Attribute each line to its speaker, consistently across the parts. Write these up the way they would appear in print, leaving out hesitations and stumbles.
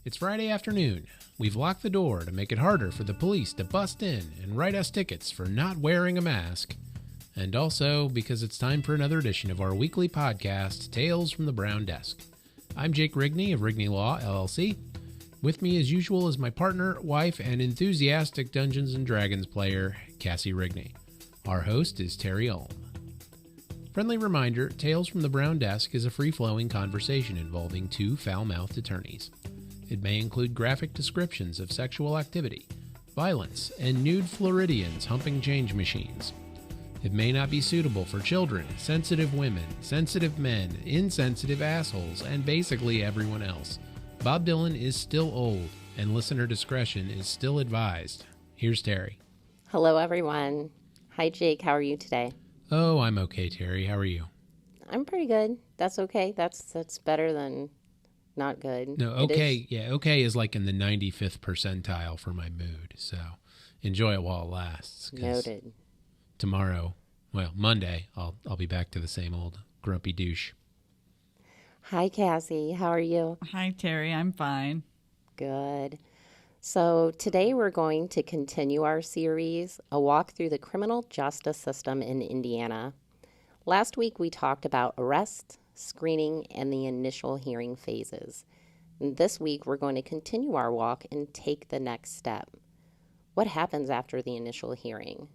Speaker 1: It's Friday afternoon. We've locked the door to make it harder for the police to bust in and write us tickets for not wearing a mask. And also because it's time for another edition of our weekly podcast, Tales from the Brown Desk. I'm Jake Rigney of Rigney Law LLC. With me as usual is my partner, wife, and enthusiastic Dungeons & Dragons player, Kassi Rigney. Our host is Terry Ulm. Friendly reminder, Tales from the Brown Desk is a free-flowing conversation involving two foul-mouthed attorneys. It may include graphic descriptions of sexual activity, violence, and nude Floridians humping change machines. It may not be suitable for children, sensitive women, sensitive men, insensitive assholes, and basically everyone else. Bob Dylan is still old, and listener discretion is still advised. Here's Terry.
Speaker 2: Hello, everyone. Hi, Jake. How are you today?
Speaker 1: Oh, I'm okay, Terry. How are you?
Speaker 2: I'm pretty good. That's okay. That's better than not good.
Speaker 1: No, okay. Yeah, okay is like in the 95th percentile for my mood. So enjoy it while it lasts.
Speaker 2: Noted.
Speaker 1: Tomorrow, well, Monday, I'll be back to the same old grumpy douche.
Speaker 2: Hi, Kassi. How are you?
Speaker 3: Hi, Terry. I'm fine.
Speaker 2: Good. So today we're going to continue our series, A Walk Through the Criminal Justice System in Indiana. Last week we talked about arrest, screening, and the initial hearing phases. And this week we're going to continue our walk and take the next step. What happens after the initial hearing?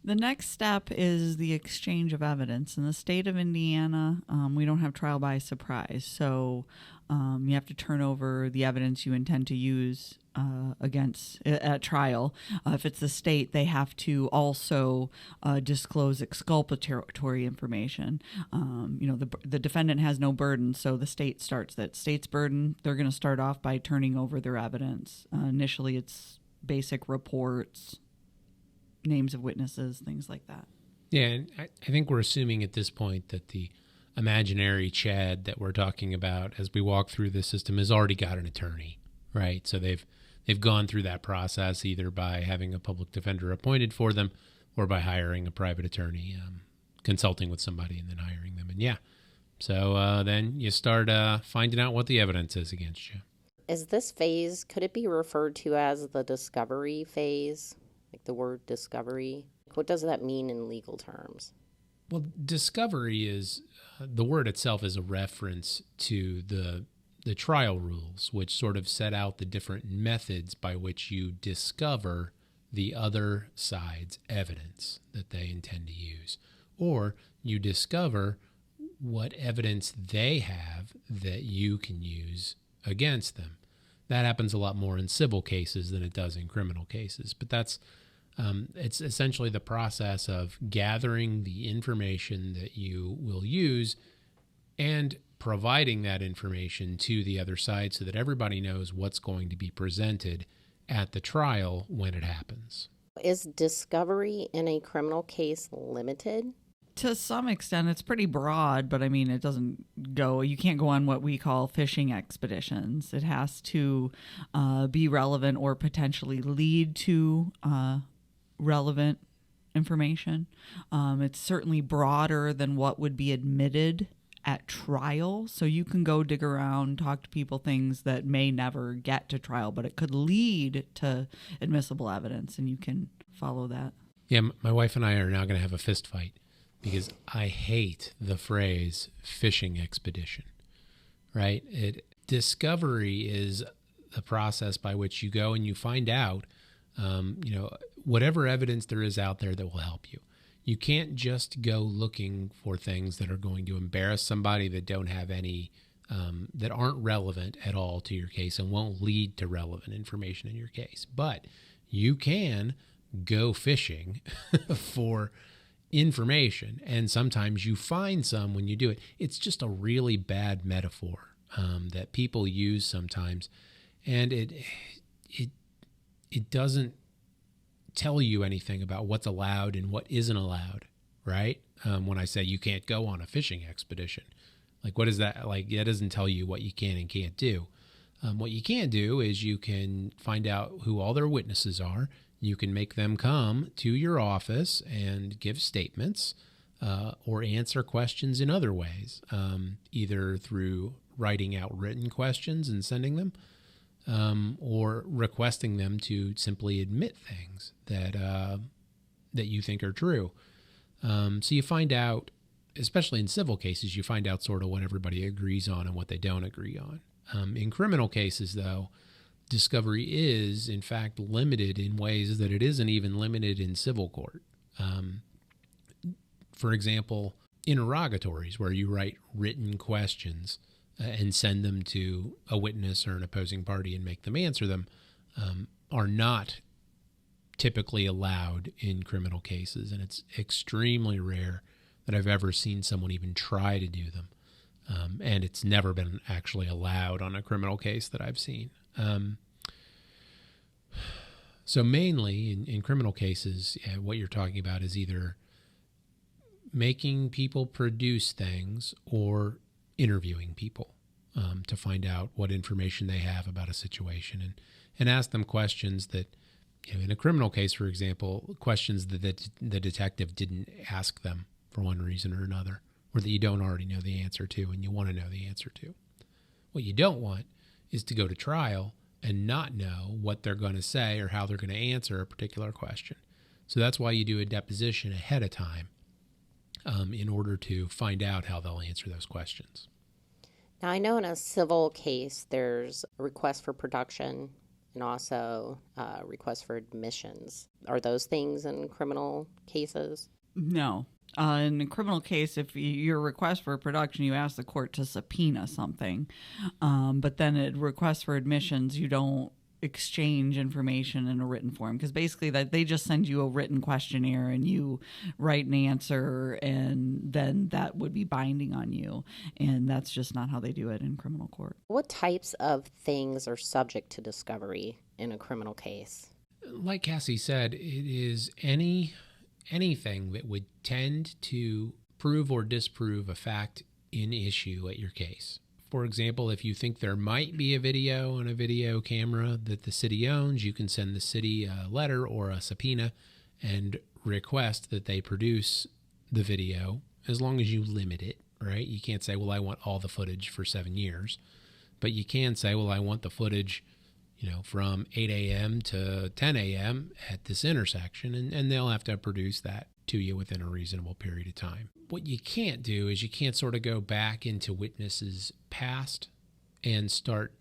Speaker 3: The next step is the exchange of evidence. In the state of Indiana, we don't have trial by surprise. So you have to turn over the evidence you intend to use at trial. If it's the state, they have to also disclose exculpatory information. The defendant has no burden, so the state starts that state's burden. They're going to start off by turning over their evidence. Initially, it's basic reports, names of witnesses, things like that.
Speaker 1: Yeah, and I think we're assuming at this point that the imaginary Chad that we're talking about as we walk through this system has already got an attorney, right? So they've gone through that process either by having a public defender appointed for them or by hiring a private attorney, consulting with somebody and then hiring them. And yeah, so then you start finding out what the evidence is against you.
Speaker 2: Is this phase, could it be referred to as the discovery phase? Like the word discovery? What does that mean in legal terms?
Speaker 1: Well, discovery is, the word itself is a reference to the trial rules, which sort of set out the different methods by which you discover the other side's evidence that they intend to use. Or you discover what evidence they have that you can use against them. That happens a lot more in civil cases than it does in criminal cases. But that's it's essentially the process of gathering the information that you will use and providing that information to the other side so that everybody knows what's going to be presented at the trial when it happens.
Speaker 2: Is discovery in a criminal case limited?
Speaker 3: To some extent, it's pretty broad, but I mean, it doesn't go, you can't go on what we call fishing expeditions. It has to be relevant or potentially lead to relevant information. It's certainly broader than what would be admitted at trial. So you can go dig around, talk to people, things that may never get to trial, but it could lead to admissible evidence, and you can follow that.
Speaker 1: Yeah, my wife and I are now going to have a fist fight because I hate the phrase fishing expedition, right? Discovery is the process by which you go and you find out, whatever evidence there is out there that will help you. You can't just go looking for things that are going to embarrass somebody that don't have any, that aren't relevant at all to your case and won't lead to relevant information in your case. But you can go fishing for information, and sometimes you find some when you do it. It's just a really bad metaphor that people use sometimes, and it doesn't tell you anything about what's allowed and what isn't allowed, right? When I say you can't go on a fishing expedition, like what is that? Like that doesn't tell you what you can and can't do. What you can do is you can find out who all their witnesses are. You can make them come to your office and give statements or answer questions in other ways, either through writing out written questions and sending them, or requesting them to simply admit things that you think are true. So you find out, especially in civil cases, you find out sort of what everybody agrees on and what they don't agree on. In criminal cases, though, discovery is, in fact, limited in ways that it isn't even limited in civil court. For example, interrogatories, where you write written questions and send them to a witness or an opposing party and make them answer them, are not typically allowed in criminal cases. And it's extremely rare that I've ever seen someone even try to do them. And it's never been actually allowed on a criminal case that I've seen. So mainly in criminal cases, what you're talking about is either making people produce things or interviewing people to find out what information they have about a situation and ask them questions that, in a criminal case, for example, questions that the detective didn't ask them for one reason or another, or that you don't already know the answer to and you want to know the answer to. What you don't want is to go to trial and not know what they're going to say or how they're going to answer a particular question. So that's why you do a deposition ahead of time in order to find out how they'll answer those questions.
Speaker 2: Now, I know in a civil case, there's a request for production and also a request for admissions. Are those things in criminal cases?
Speaker 3: No. In a criminal case, if your request for production, you ask the court to subpoena something. But then at request for admissions, you don't exchange information in a written form, because basically that they just send you a written questionnaire and you write an answer, and then that would be binding on you. And that's just not how they do it in criminal court.
Speaker 2: What types of things are subject to discovery in a criminal case?
Speaker 1: Like Kassi said, it is anything that would tend to prove or disprove a fact in issue at your case. For example, if you think there might be a video on a video camera that the city owns, you can send the city a letter or a subpoena and request that they produce the video, as long as you limit it, right? You can't say, well, I want all the footage for 7 years. But you can say, well, I want the footage, from 8 a.m. to 10 a.m. at this intersection, and they'll have to produce that to you within a reasonable period of time. What you can't do is you can't sort of go back into witnesses' past and start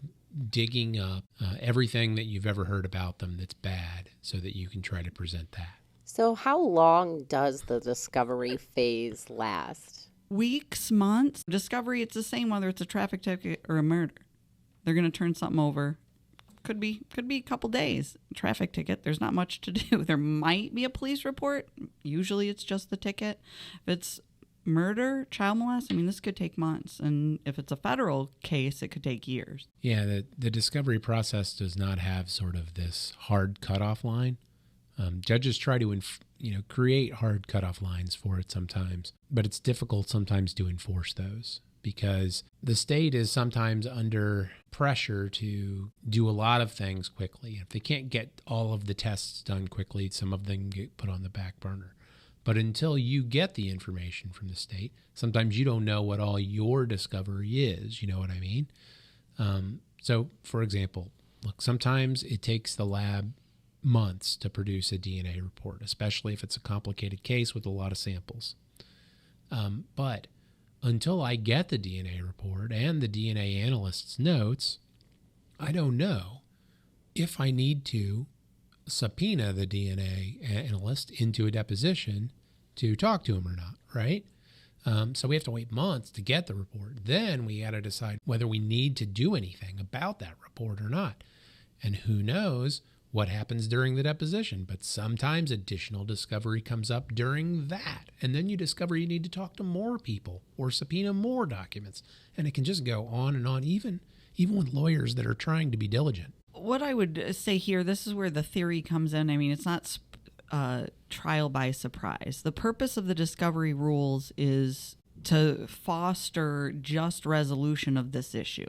Speaker 1: digging up everything that you've ever heard about them that's bad so that you can try to present that.
Speaker 2: So how long does the discovery phase last?
Speaker 3: Weeks, months. Discovery, it's the same whether it's a traffic ticket or a murder. They're going to turn something over. Could be a couple days. Traffic ticket, there's not much to do. There might be a police report. Usually it's just the ticket. If it's murder, child molest, this could take months. And if it's a federal case, it could take years.
Speaker 1: Yeah, the discovery process does not have sort of this hard cutoff line. Judges try to create hard cutoff lines for it sometimes, but it's difficult sometimes to enforce those, because the state is sometimes under pressure to do a lot of things quickly. If they can't get all of the tests done quickly, some of them get put on the back burner. But until you get the information from the state, sometimes you don't know what all your discovery is. You know what I mean? So, for example, look, sometimes it takes the lab months to produce a DNA report, especially if it's a complicated case with a lot of samples. But until I get the DNA report and the DNA analyst's notes, I don't know if I need to subpoena the DNA analyst into a deposition to talk to him or not, right? So we have to wait months to get the report. Then we got to decide whether we need to do anything about that report or not. And who knows what happens during the deposition, but sometimes additional discovery comes up during that. And then you discover you need to talk to more people or subpoena more documents. And it can just go on and on, even with lawyers that are trying to be diligent.
Speaker 3: What I would say here, this is where the theory comes in. It's not trial by surprise. The purpose of the discovery rules is to foster just resolution of this issue.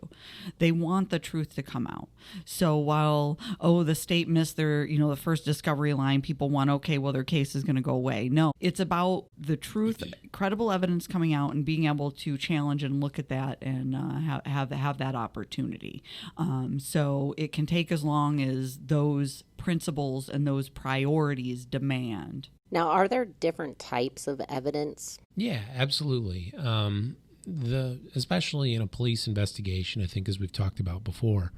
Speaker 3: They want the truth to come out. So while, the state missed their, the first discovery line, people want, okay, well, their case is going to go away. No, it's about the truth, credible evidence coming out and being able to challenge and look at that and have that opportunity. So it can take as long as those principles and those priorities demand.
Speaker 2: Now, are there different types of evidence?
Speaker 1: Yeah, absolutely. Especially in a police investigation, I think, as we've talked about before,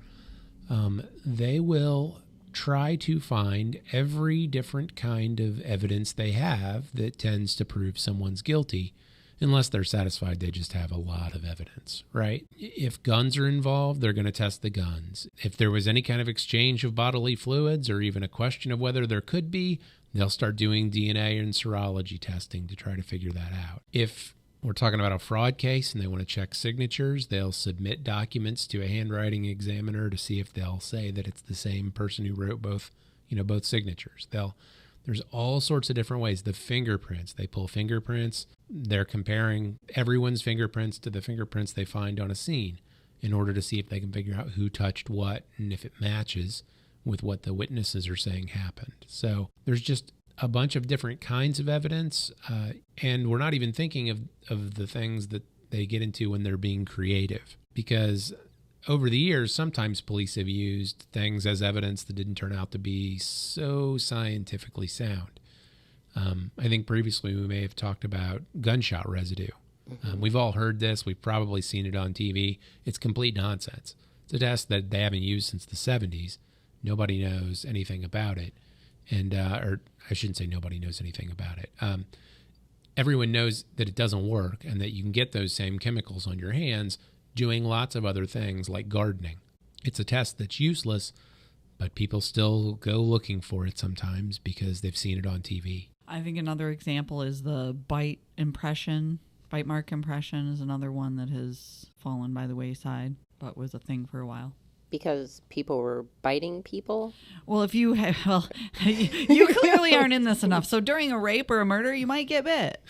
Speaker 1: they will try to find every different kind of evidence they have that tends to prove someone's guilty, unless they're satisfied they just have a lot of evidence, right? If guns are involved, they're going to test the guns. If there was any kind of exchange of bodily fluids or even a question of whether there could be, they'll start doing DNA and serology testing to try to figure that out. If we're talking about a fraud case and they want to check signatures, they'll submit documents to a handwriting examiner to see if they'll say that it's the same person who wrote both signatures. There's all sorts of different ways. The fingerprints, they pull fingerprints. They're comparing everyone's fingerprints to the fingerprints they find on a scene in order to see if they can figure out who touched what and if it matches with what the witnesses are saying happened. So there's just a bunch of different kinds of evidence, and we're not even thinking of the things that they get into when they're being creative. Because over the years, sometimes police have used things as evidence that didn't turn out to be so scientifically sound. I think previously we may have talked about gunshot residue. We've all heard this. We've probably seen it on TV. It's complete nonsense. It's a test that they haven't used since the 70s. Nobody knows anything about it. And, or I shouldn't say nobody knows anything about it. Everyone knows that it doesn't work and that you can get those same chemicals on your hands doing lots of other things like gardening. It's a test that's useless, but people still go looking for it sometimes because they've seen it on TV.
Speaker 3: I think another example is the bite mark impression is another one that has fallen by the wayside, but was a thing for a while.
Speaker 2: Because people were biting people?
Speaker 3: Well, you clearly aren't in this enough. So during a rape or a murder, you might get bit.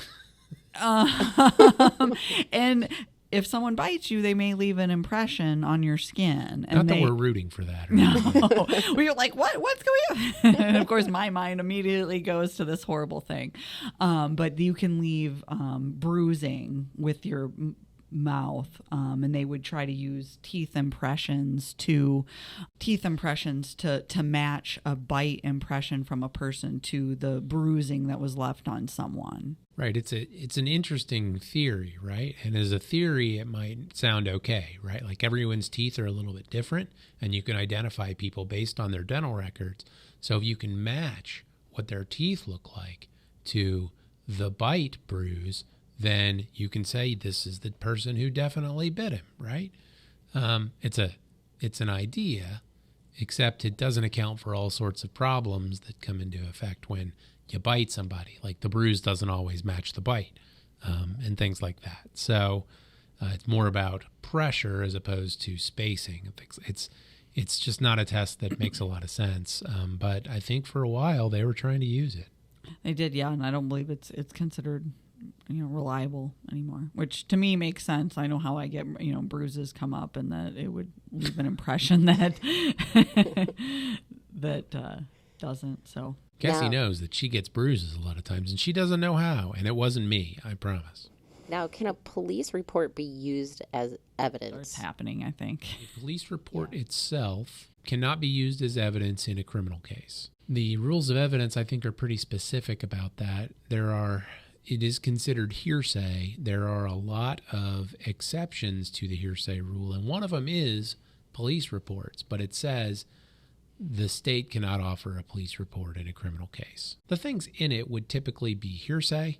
Speaker 3: And if someone bites you, they may leave an impression on your skin. And
Speaker 1: Not that we're rooting for that.
Speaker 3: No. We're like, what's going on? And of course, my mind immediately goes to this horrible thing. But you can leave bruising with your mouth, and they would try to use teeth impressions to match a bite impression from a person to the bruising that was left on someone.
Speaker 1: Right. It's an interesting theory, right? And as a theory, it might sound okay, right? Like everyone's teeth are a little bit different, and you can identify people based on their dental records. So if you can match what their teeth look like to the bite bruise, then you can say this is the person who definitely bit him, right? It's an idea, except it doesn't account for all sorts of problems that come into effect when you bite somebody. Like the bruise doesn't always match the bite, and things like that. So it's more about pressure as opposed to spacing. It's just not a test that makes a lot of sense. But I think for a while they were trying to use it.
Speaker 3: They did, yeah, and I don't believe it's considered reliable anymore, which to me makes sense. I know how I get, bruises come up and that it would leave an impression that doesn't. So
Speaker 1: Kassi knows that she gets bruises a lot of times and she doesn't know how, and it wasn't me, I promise.
Speaker 2: Now, can a police report be used as evidence?
Speaker 3: It's happening, I think.
Speaker 1: The police report itself cannot be used as evidence in a criminal case. The rules of evidence, I think, are pretty specific about that. It is considered hearsay. There are a lot of exceptions to the hearsay rule, and one of them is police reports, but it says the state cannot offer a police report in a criminal case. The things in it would typically be hearsay,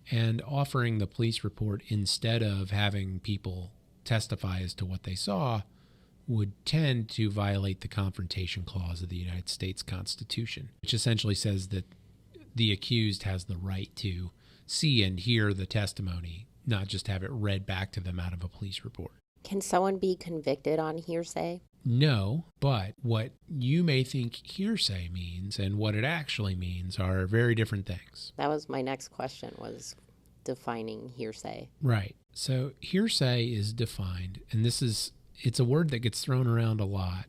Speaker 1: and offering the police report instead of having people testify as to what they saw would tend to violate the Confrontation Clause of the United States Constitution, which essentially says that the accused has the right to see and hear the testimony, not just have it read back to them out of a police report.
Speaker 2: Can someone be convicted on hearsay?
Speaker 1: No, but what you may think hearsay means and what it actually means are very different things.
Speaker 2: That was my next question, was defining hearsay.
Speaker 1: Right. So hearsay is defined, and it's a word that gets thrown around a lot,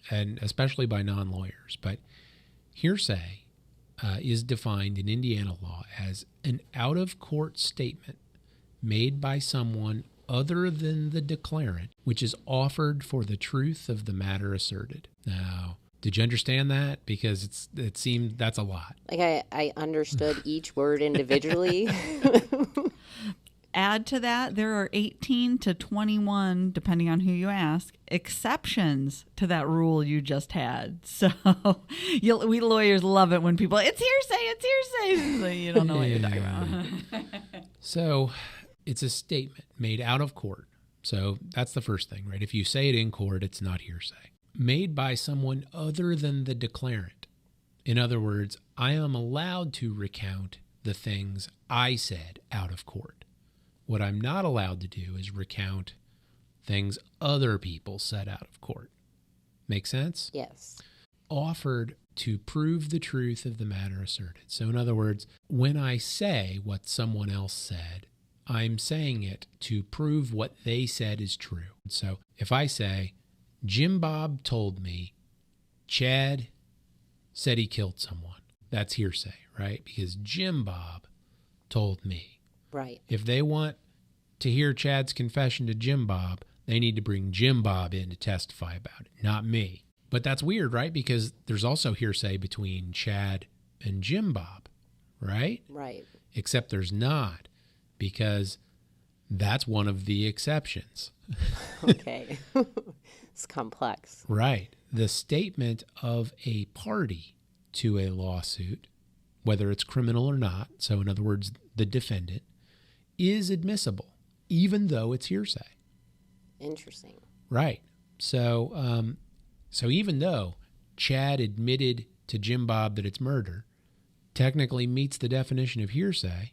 Speaker 1: and especially by non-lawyers. But hearsay is defined in Indiana law as an out-of-court statement made by someone other than the declarant, which is offered for the truth of the matter asserted. Now, did you understand that? Because it seemed that's a lot.
Speaker 2: Like I understood each word individually.
Speaker 3: Add to that, there are 18 to 21, depending on who you ask, exceptions to that rule you just had. So we lawyers love it when people, it's hearsay. So you don't know what you're talking about.
Speaker 1: So it's a statement made out of court. So that's the first thing, right? If you say it in court, it's not hearsay. Made by someone other than the declarant. In other words, I am allowed to recount the things I said out of court. What I'm not allowed to do is recount things other people said out of court. Make sense?
Speaker 2: Yes.
Speaker 1: Offered to prove the truth of the matter asserted. So in other words, when I say what someone else said, I'm saying it to prove what they said is true. So if I say, Jim Bob told me Chad said he killed someone, that's hearsay, right? Because Jim Bob told me.
Speaker 2: Right.
Speaker 1: If they want to hear Chad's confession to Jim Bob, they need to bring Jim Bob in to testify about it, not me. But that's weird, right? Because there's also hearsay between Chad and Jim Bob, right?
Speaker 2: Right.
Speaker 1: Except there's not, because that's one of the exceptions.
Speaker 2: Okay. It's complex.
Speaker 1: Right. The statement of a party to a lawsuit, whether it's criminal or not, so in other words, the defendant, is admissible, even though it's hearsay.
Speaker 2: Interesting.
Speaker 1: Right. So even though Chad admitted to Jim Bob that it's murder, technically meets the definition of hearsay,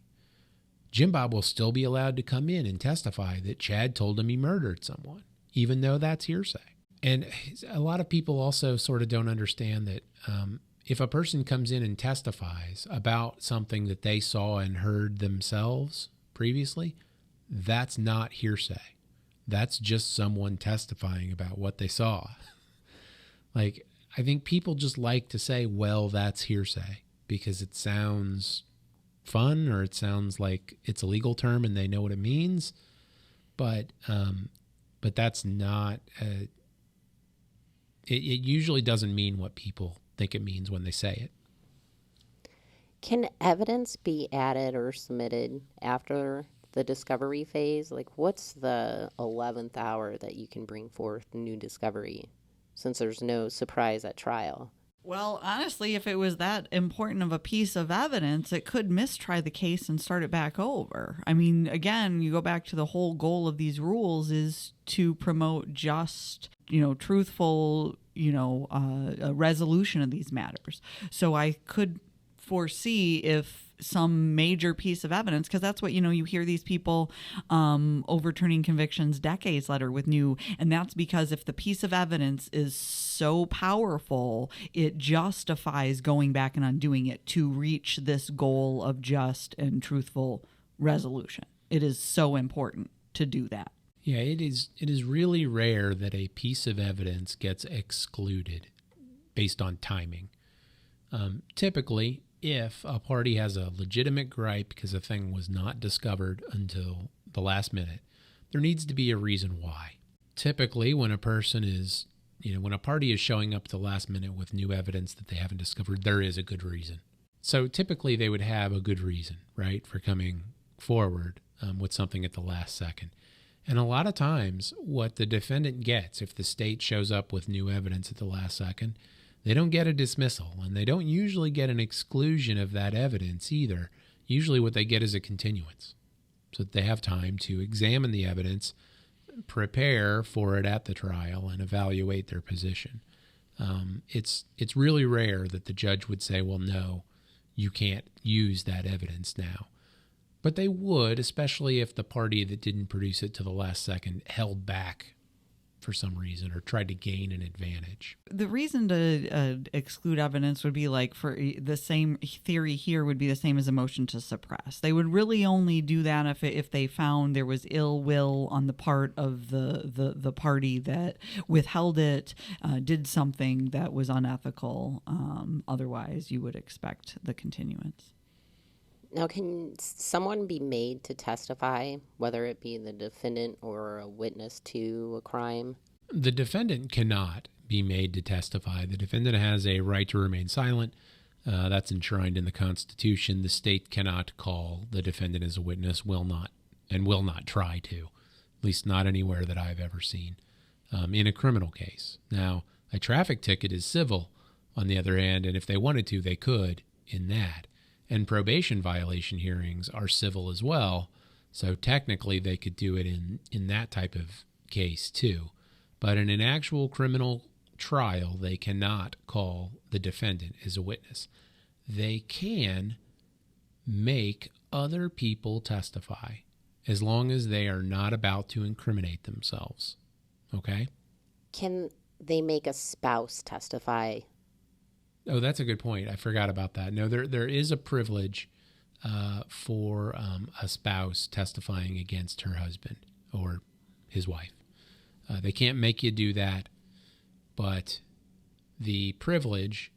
Speaker 1: Jim Bob will still be allowed to come in and testify that Chad told him he murdered someone, even though that's hearsay. And a lot of people also sort of don't understand that if a person comes in and testifies about something that they saw and heard themselves previously, that's not hearsay. That's just someone testifying about what they saw. Like, I think people just like to say, well, that's hearsay, because it sounds fun, or it sounds like it's a legal term and they know what it means. But that's not, it usually doesn't mean what people think it means when they say it.
Speaker 2: Can evidence be added or submitted after the discovery phase? Like, what's the 11th hour that you can bring forth new discovery, since there's no surprise at trial?
Speaker 3: Well, honestly, if it was that important of a piece of evidence, it could mistry the case and start it back over. I mean, again, you go back to the whole goal of these rules is to promote just, truthful, a resolution of these matters. So I could foresee if some major piece of evidence, because that's what, you hear these people overturning convictions decades later with new, and that's because if the piece of evidence is so powerful, it justifies going back and undoing it to reach this goal of just and truthful resolution. It is so important to do that.
Speaker 1: Yeah, it is really rare that a piece of evidence gets excluded based on timing. Typically, if a party has a legitimate gripe because a thing was not discovered until the last minute, there needs to be a reason why. Typically, when a person is, when a party is showing up at the last minute with new evidence that they haven't discovered, there is a good reason. So typically they would have a good reason, right, for coming forward with something at the last second. And a lot of times what the defendant gets, if the state shows up with new evidence at the last second, they don't get a dismissal, and they don't usually get an exclusion of that evidence either. Usually what they get is a continuance, so that they have time to examine the evidence, prepare for it at the trial, and evaluate their position. It's really rare that the judge would say, well, no, you can't use that evidence now. But they would, especially if the party that didn't produce it to the last second held back for some reason or tried to gain an advantage.
Speaker 3: The reason to exclude evidence would be like for the same theory here would be the same as a motion to suppress. They would really only do that if they found there was ill will on the part of the party that withheld it, did something that was unethical. Otherwise, you would expect the continuance.
Speaker 2: Now, can someone be made to testify, whether it be the defendant or a witness to a crime?
Speaker 1: The defendant cannot be made to testify. The defendant has a right to remain silent. That's enshrined in the Constitution. The state cannot call the defendant as a witness, will not try to, at least not anywhere that I've ever seen, in a criminal case. Now, a traffic ticket is civil, on the other hand, and if they wanted to, they could in that. And probation violation hearings are civil as well, so technically they could do it in that type of case too. But in an actual criminal trial, they cannot call the defendant as a witness. They can make other people testify as long as they are not about to incriminate themselves. Okay?
Speaker 2: Can they make a spouse testify?
Speaker 1: Oh, that's a good point. I forgot about that. No, there is a privilege for a spouse testifying against her husband or his wife. They can't make you do that, but the privilege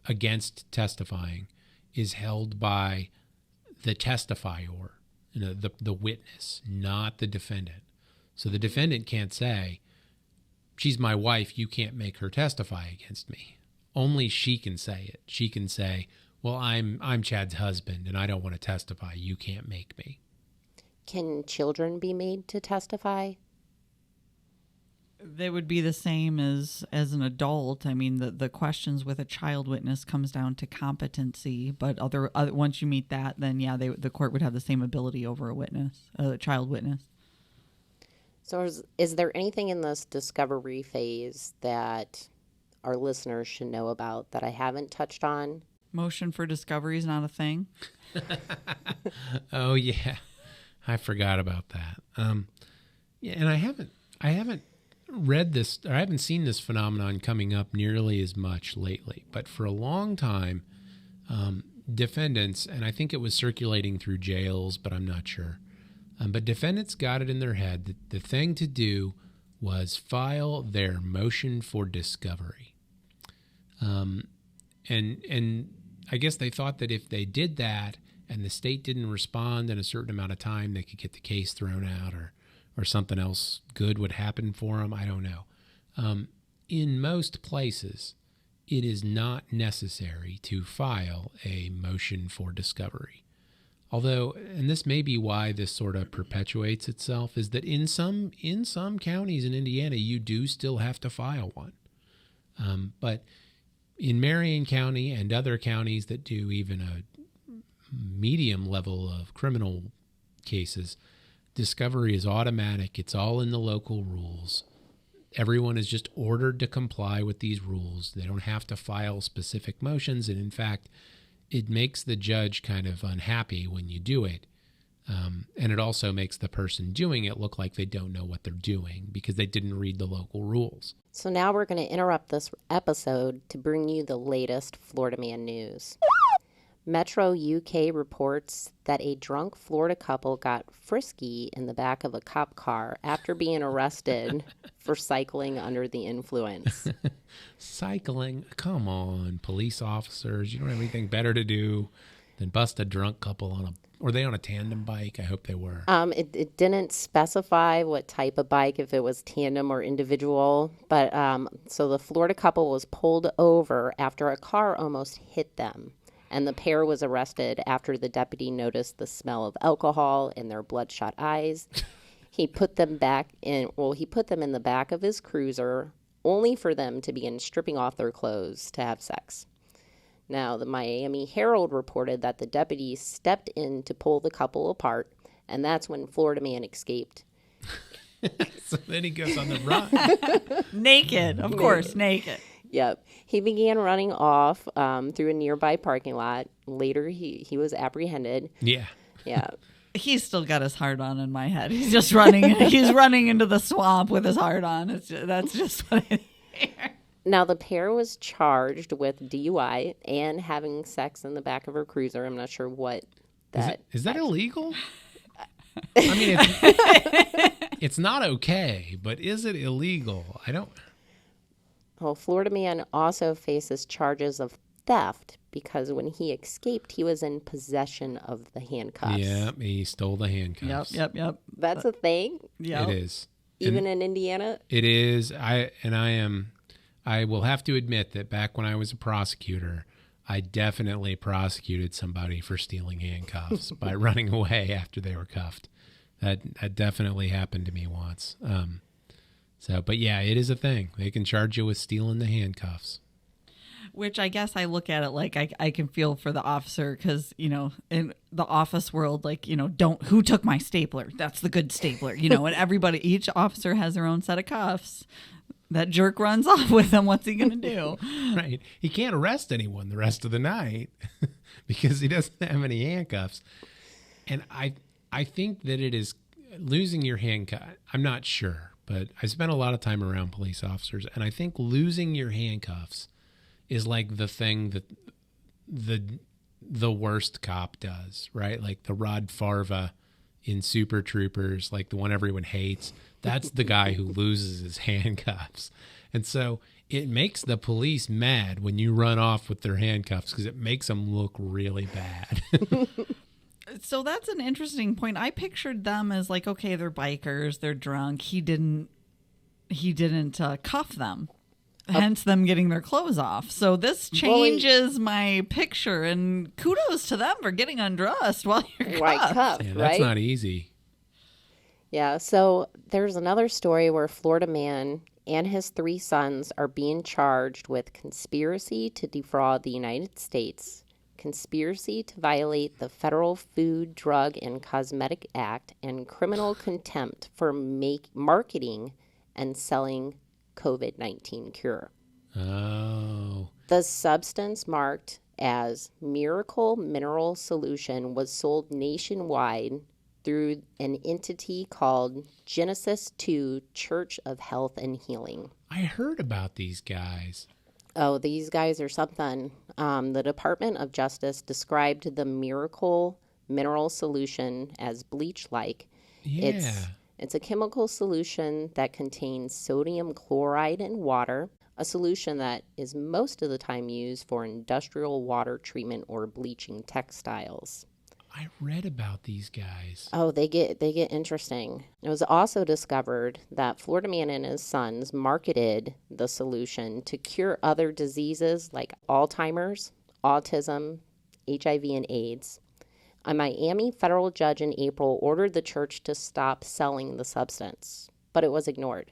Speaker 1: against testifying is held by the testifier, the witness, not the defendant. So the defendant can't say, "She's my wife, you can't make her testify against me." Only she can say it. She can say, "Well, I'm Chad's husband and I don't want to testify. You can't make me."
Speaker 2: Can children be made to testify?
Speaker 3: They would be the same as an adult. I mean, the questions with a child witness comes down to competency, but other once you meet that, then yeah, the court would have the same ability over a child witness.
Speaker 2: So is there anything in this discovery phase that our listeners should know about that I haven't touched on?
Speaker 3: Motion for discovery is not a thing.
Speaker 1: Oh yeah, I forgot about that. Yeah, and I haven't read this, or I haven't seen this phenomenon coming up nearly as much lately. But for a long time, defendants, and I think it was circulating through jails, but I'm not sure. But defendants got it in their head that the thing to do was file their motion for discovery. And I guess they thought that if they did that and the state didn't respond in a certain amount of time, they could get the case thrown out or something else good would happen for them. I don't know. In most places, it is not necessary to file a motion for discovery. Although, and this may be why this sort of perpetuates itself, is that in some counties in Indiana, you do still have to file one. But in Marion County and other counties that do even a medium level of criminal cases, discovery is automatic. It's all in the local rules. Everyone is just ordered to comply with these rules. They don't have to file specific motions. And in fact, it makes the judge kind of unhappy when you do it. And it also makes the person doing it look like they don't know what they're doing because they didn't read the local rules.
Speaker 2: So now we're going to interrupt this episode to bring you the latest Florida Man news. Metro UK reports that a drunk Florida couple got frisky in the back of a cop car after being arrested for cycling under the influence.
Speaker 1: Cycling? Come on, police officers. You don't have anything better to do than bust a drunk couple on were they on a tandem bike? I hope they were.
Speaker 2: It didn't specify what type of bike, if it was tandem or individual. But so the Florida couple was pulled over after a car almost hit them. And the pair was arrested after the deputy noticed the smell of alcohol in their bloodshot eyes. He put them in the back of his cruiser, only for them to begin stripping off their clothes to have sex. Now, the Miami Herald reported that the deputy stepped in to pull the couple apart, and that's when Florida Man escaped.
Speaker 1: So then he goes on the run.
Speaker 3: Naked, of course, naked.
Speaker 2: Yep. He began running off through a nearby parking lot. Later, he was apprehended.
Speaker 1: Yeah.
Speaker 2: Yeah.
Speaker 3: He's still got his heart on in my head. He's just running. He's running into the swamp with his heart on. That's just what I hear.
Speaker 2: Now, the pair was charged with DUI and having sex in the back of her cruiser. I'm not sure what that
Speaker 1: is that illegal? I mean, it's not okay, but is it illegal? I don't.
Speaker 2: Well, Florida man also faces charges of theft because when he escaped, he was in possession of the handcuffs.
Speaker 1: Yeah, he stole the handcuffs.
Speaker 3: Yep.
Speaker 2: That's a thing?
Speaker 3: Yep.
Speaker 1: It is.
Speaker 2: Even in Indiana?
Speaker 1: It is. I will have to admit that back when I was a prosecutor, I definitely prosecuted somebody for stealing handcuffs by running away after they were cuffed. That definitely happened to me once. But yeah, it is a thing. They can charge you with stealing the handcuffs.
Speaker 3: Which I guess I look at it like I can feel for the officer because, in the office world, who took my stapler? That's the good stapler, and each officer has their own set of cuffs. That jerk runs off with them. What's he going to do?
Speaker 1: Right. He can't arrest anyone the rest of the night because he doesn't have any handcuffs. And I think that it is losing your handcuff. I'm not sure, but I spent a lot of time around police officers, and I think losing your handcuffs is like the thing that the worst cop does, right? Like the Rod Farva in Super Troopers, like the one everyone hates. That's the guy who loses his handcuffs. And so it makes the police mad when you run off with their handcuffs because it makes them look really bad.
Speaker 3: So that's an interesting point. I pictured them as like, okay, they're bikers, they're drunk. He didn't cuff them. Hence them getting their clothes off. So this changes my picture, and kudos to them for getting undressed while you're cuffed.
Speaker 1: Yeah, that's not easy.
Speaker 2: Yeah, so there's another story where a Florida man and his 3 sons are being charged with conspiracy to defraud the United States, conspiracy to violate the Federal Food, Drug, and Cosmetic Act, and criminal contempt for marketing and selling COVID-19 cure.
Speaker 1: Oh.
Speaker 2: The substance marked as Miracle Mineral Solution was sold nationwide through an entity called Genesis 2 Church of Health and Healing.
Speaker 1: I heard about these guys.
Speaker 2: Oh, these guys are something. The Department of Justice described the Miracle Mineral Solution as bleach-like.
Speaker 1: Yeah.
Speaker 2: It's a chemical solution that contains sodium chloride and water, a solution that is most of the time used for industrial water treatment or bleaching textiles.
Speaker 1: I read about these guys.
Speaker 2: Oh, they get interesting. It was also discovered that Florida man and his sons marketed the solution to cure other diseases like Alzheimer's, autism, HIV, and AIDS. A Miami federal judge in April ordered the church to stop selling the substance, but it was ignored.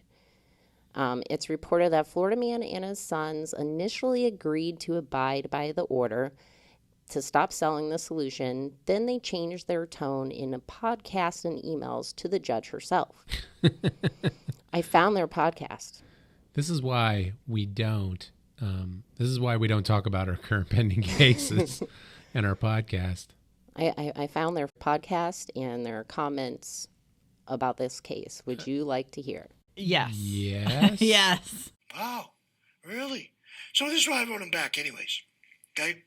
Speaker 2: It's reported that Florida man and his sons initially agreed to abide by the order to stop selling the solution. Then they changed their tone in a podcast and emails to the judge herself. I found their podcast.
Speaker 1: This is why we don't. This is why we don't talk about our current pending cases in our podcast.
Speaker 2: I found their podcast and their comments about this case. Would you like to hear?
Speaker 3: Yes.
Speaker 1: Yes.
Speaker 3: Yes.
Speaker 4: Wow. Really? So this is why I wrote him back anyways. Okay?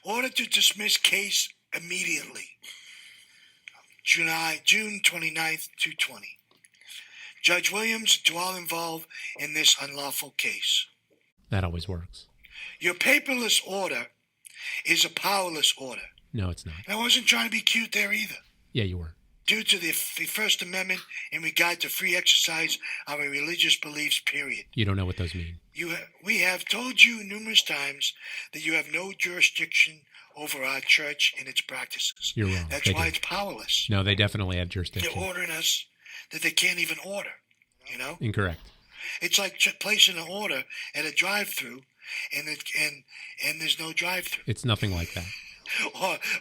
Speaker 4: Order to dismiss case immediately. June 29th, 2020. Judge Williams, to all involved in this unlawful case.
Speaker 1: That always works.
Speaker 4: Your paperless order is a powerless order.
Speaker 1: No, it's not.
Speaker 4: And I wasn't trying to be cute there either.
Speaker 1: Yeah, you were.
Speaker 4: Due to the First Amendment in regard to free exercise of our religious beliefs, period.
Speaker 1: You don't know what those mean.
Speaker 4: We have told you numerous times that you have no jurisdiction over our church and its practices.
Speaker 1: You're wrong.
Speaker 4: That's why it's powerless.
Speaker 1: No, they definitely have jurisdiction.
Speaker 4: They're ordering us that they can't even order, you know?
Speaker 1: Incorrect.
Speaker 4: It's like placing an order at a drive-through and there's no drive-through.
Speaker 1: It's nothing like that.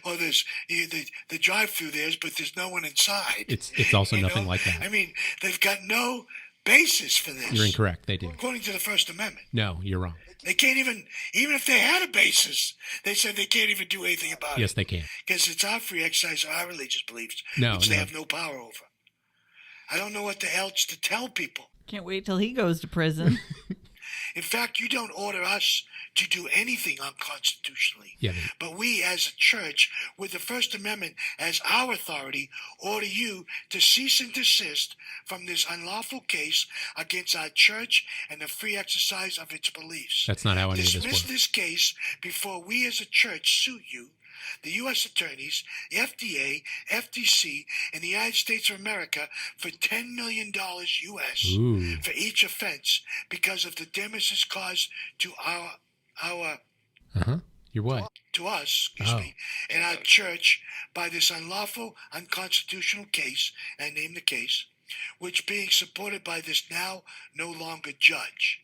Speaker 4: Or there's the drive-through but there's no one inside.
Speaker 1: It's also nothing like that.
Speaker 4: I mean, they've got no basis for this.
Speaker 1: You're incorrect. They do.
Speaker 4: According to the First Amendment.
Speaker 1: No, you're wrong.
Speaker 4: They can't even if they had a basis, they said they can't even do anything about it.
Speaker 1: Yes, they can.
Speaker 4: Because it's our free exercise of our religious beliefs,
Speaker 1: No,
Speaker 4: which they
Speaker 1: no.
Speaker 4: have no power over. I don't know what the else to tell people.
Speaker 3: Can't wait till he goes to prison.
Speaker 4: In fact, you don't order us to do anything unconstitutionally.
Speaker 1: Yeah,
Speaker 4: But we as a church, with the First Amendment as our authority, order you to cease and desist from this unlawful case against our church and the free exercise of its beliefs.
Speaker 1: that's not how any of this
Speaker 4: Dismiss
Speaker 1: works.
Speaker 4: this case before we as a church sue you, the U.S. attorneys, the FDA, FTC, and the United States of America for $10 million U.S.
Speaker 1: Ooh.
Speaker 4: for each offense because of the damages caused to
Speaker 1: You're what?
Speaker 4: to us,
Speaker 1: Oh.
Speaker 4: and our church by this unlawful, unconstitutional case, and I name the case, which being supported by this now no longer judge.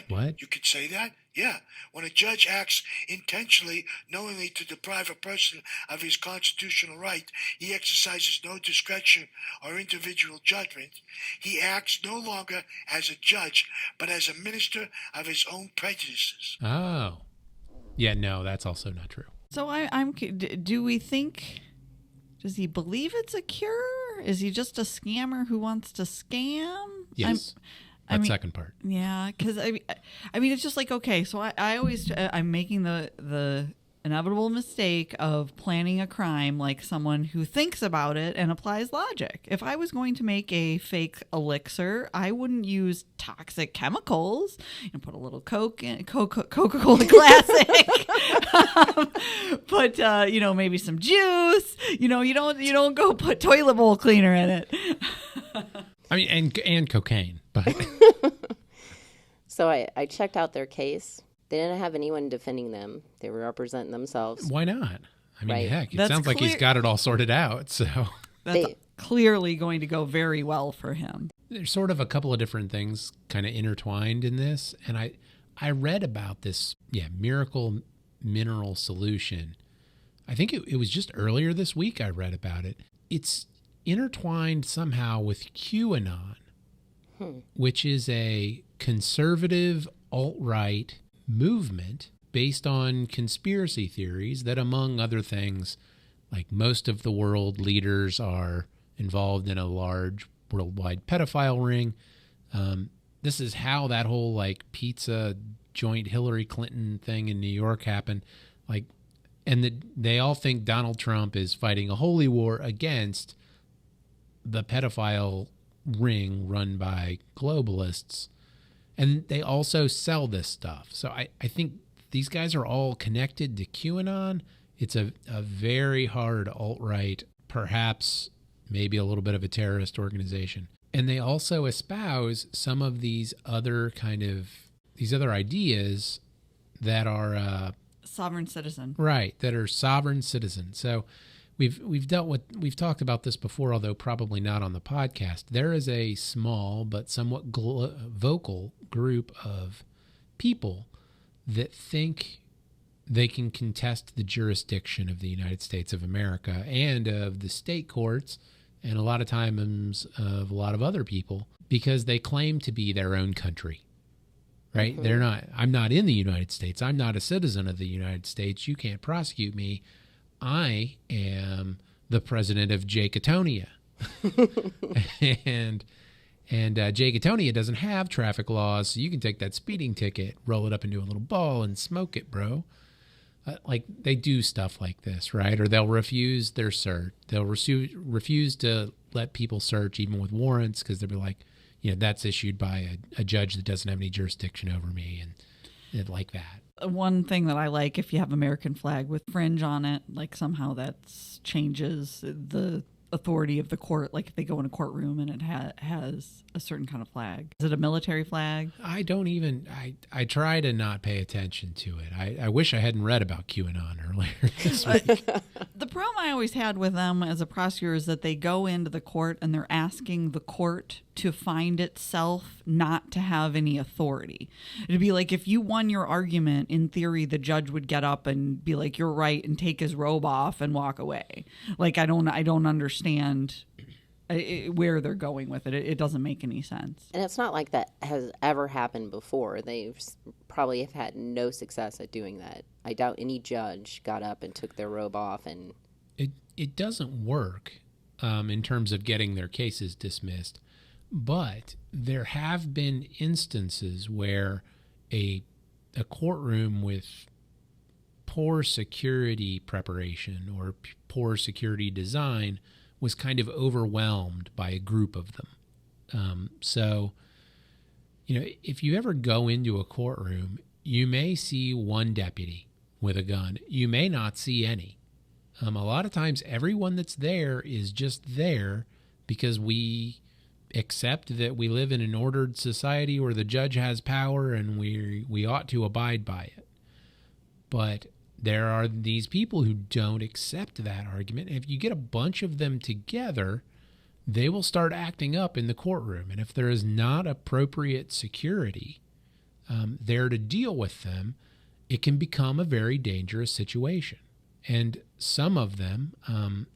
Speaker 4: What? You could say that? Yeah. When a judge acts intentionally, knowingly to deprive a person of his constitutional right, he exercises no discretion or individual judgment. He acts no longer as a judge, but as a minister of his own prejudices.
Speaker 1: Oh. Yeah, no, that's also not true.
Speaker 3: So do we think, does he believe it's a cure? Is he just a scammer who wants to scam?
Speaker 1: Yes. That second part.
Speaker 3: Yeah, because I mean, it's just like, okay, so I always, I'm making the inevitable mistake of planning a crime like someone who thinks about it and applies logic. If I was going to make a fake elixir, I wouldn't use toxic chemicals and put a little Coke in Coca-Cola Classic, put maybe some juice. You don't go put toilet bowl cleaner in it.
Speaker 1: I mean, and cocaine, but
Speaker 2: So I checked out their case. They didn't have anyone defending them. They were representing themselves.
Speaker 1: why not? I mean,
Speaker 2: Right.
Speaker 1: heck, it
Speaker 3: That's
Speaker 1: sounds like he's got it all sorted out. So
Speaker 3: That's clearly going to go very well for him.
Speaker 1: there's sort of a couple of different things kind of intertwined in this. And I read about this, miracle mineral solution. I think it was just earlier this week I read about it. It's intertwined somehow with QAnon, which is a conservative alt-right movement based on conspiracy theories that, among other things, like most of the world leaders are involved in a large worldwide pedophile ring. This is how that whole like pizza joint Hillary Clinton thing in New York happened. They all think Donald Trump is fighting a holy war against the pedophile ring run by globalists. And they also sell this stuff. So I think these guys are all connected to QAnon. It's a very hard alt-right, perhaps maybe a little bit of a terrorist organization. And they also espouse some of these other ideas that are
Speaker 3: Sovereign citizen.
Speaker 1: right, that are sovereign citizens. So we've talked about this before, although probably not on the podcast. There is a small but somewhat vocal group of people that think they can contest the jurisdiction of the United States of America and of the state courts, and a lot of times of a lot of other people, because they claim to be their own country. Right? Mm-hmm. They're not. I'm not in the United States. I'm not a citizen of the United States. You can't prosecute me. I am the president of Jacatonia. and Jacatonia doesn't have traffic laws, so you can take that speeding ticket, roll it up into a little ball, and smoke it, bro. They do stuff like this, right? Or they'll refuse their cert. They'll refuse to let people search even with warrants because they'll be like, that's issued by a judge that doesn't have any jurisdiction over me, and like that.
Speaker 3: One thing that I like, if you have American flag with fringe on it, like somehow that changes the authority of the court. Like if they go in a courtroom and it has a certain kind of flag. Is it a military flag?
Speaker 1: I don't even, I try to not pay attention to it. I wish I hadn't read about QAnon earlier this week.
Speaker 3: The problem I always had with them as a prosecutor is that they go into the court and they're asking the court to find itself not to have any authority. It'd be like if you won your argument, in theory, the judge would get up and be like, "You're right," and take his robe off and walk away. Like I don't understand where they're going with it. It doesn't make any sense.
Speaker 2: And it's not like that has ever happened before. They've probably have had no success at doing that. I doubt any judge got up and took their robe off. And
Speaker 1: it doesn't work in terms of getting their cases dismissed. But there have been instances where a courtroom with poor security preparation or poor security design was kind of overwhelmed by a group of them. So, if you ever go into a courtroom, you may see one deputy with a gun. You may not see any. A lot of times, everyone that's there is just there because we accept that we live in an ordered society where the judge has power and we ought to abide by it. But there are these people who don't accept that argument. And if you get a bunch of them together, they will start acting up in the courtroom. And if there is not appropriate security there to deal with them, it can become a very dangerous situation. And some of them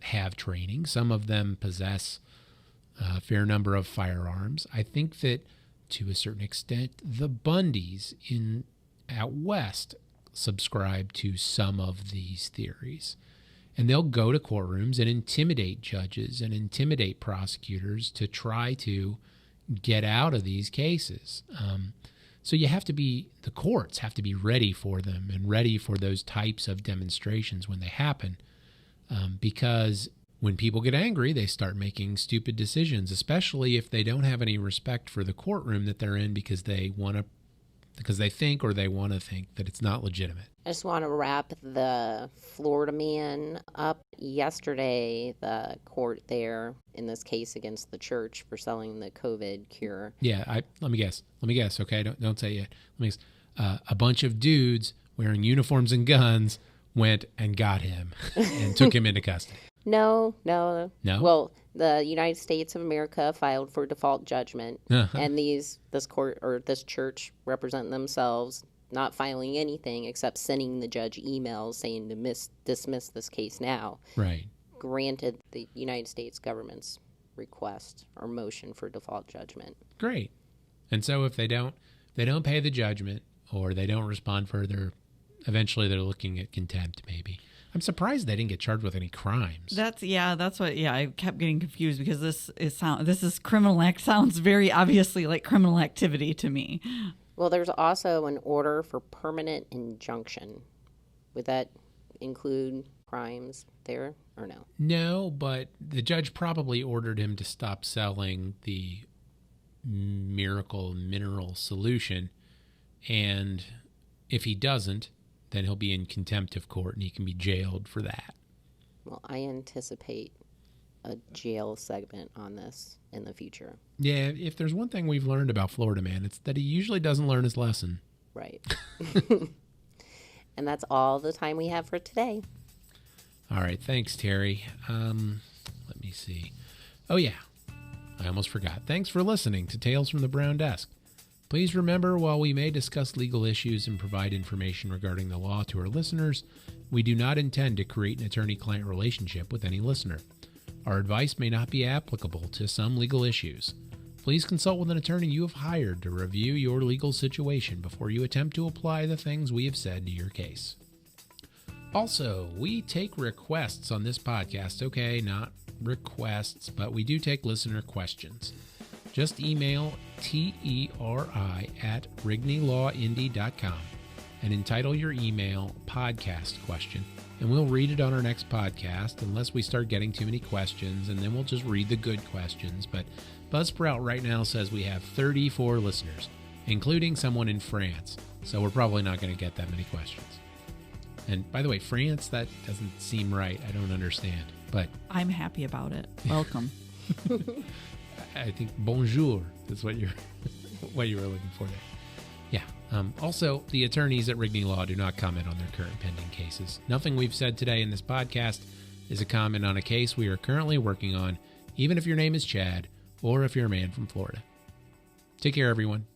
Speaker 1: have training. Some of them possess a fair number of firearms. I think that to a certain extent, the Bundys out west subscribe to some of these theories. And they'll go to courtrooms and intimidate judges and intimidate prosecutors to try to get out of these cases. So the courts have to be ready for them and ready for those types of demonstrations when they happen. Because when people get angry, they start making stupid decisions, especially if they don't have any respect for the courtroom that they're in because they want to think that it's not legitimate.
Speaker 2: I just want to wrap the Florida man up. Yesterday, the court there in this case against the church for selling the COVID cure.
Speaker 1: Yeah, let me guess. Okay, don't say it yet. Let me guess. A bunch of dudes wearing uniforms and guns went and got him and took him into custody.
Speaker 2: No.
Speaker 1: No?
Speaker 2: The United States of America filed for default judgment, and this court or this church representing themselves not filing anything except sending the judge emails saying to dismiss this case now.
Speaker 1: Right.
Speaker 2: Granted the United States government's request or motion for default judgment.
Speaker 1: Great. And so if they don't pay the judgment or they don't respond further, eventually they're looking at contempt maybe. I'm surprised they didn't get charged with any crimes.
Speaker 3: That's what I kept getting confused because this is criminal act sounds very obviously like criminal activity to me.
Speaker 2: Well, there's also an order for permanent injunction. Would that include crimes there or no?
Speaker 1: No, but the judge probably ordered him to stop selling the miracle mineral solution, and if he doesn't, then he'll be in contempt of court and he can be jailed for that.
Speaker 2: Well, I anticipate a jail segment on this in the future.
Speaker 1: Yeah, if there's one thing we've learned about Florida man, it's that he usually doesn't learn his lesson.
Speaker 2: Right. And that's all the time we have for today.
Speaker 1: All right, thanks, Terry. Let me see. Oh, yeah, I almost forgot. Thanks for listening to Tales from the Brown Desk. Please remember, while we may discuss legal issues and provide information regarding the law to our listeners, we do not intend to create an attorney-client relationship with any listener. Our advice may not be applicable to some legal issues. Please consult with an attorney you have hired to review your legal situation before you attempt to apply the things we have said to your case. Also, we take requests on this podcast. Okay, not requests, but we do take listener questions. Just email TERI@RigneyLawIndy.com and entitle your email podcast question. And we'll read it on our next podcast unless we start getting too many questions, and then we'll just read the good questions. But Buzzsprout right now says we have 34 listeners, including someone in France. So we're probably not going to get that many questions. And by the way, France, that doesn't seem right. I don't understand. But
Speaker 3: I'm happy about it. Welcome.
Speaker 1: I think bonjour is what you were looking for there. Yeah. Also, the attorneys at Rigney Law do not comment on their current pending cases. Nothing we've said today in this podcast is a comment on a case we are currently working on, even if your name is Chad or if you're a man from Florida. Take care, everyone.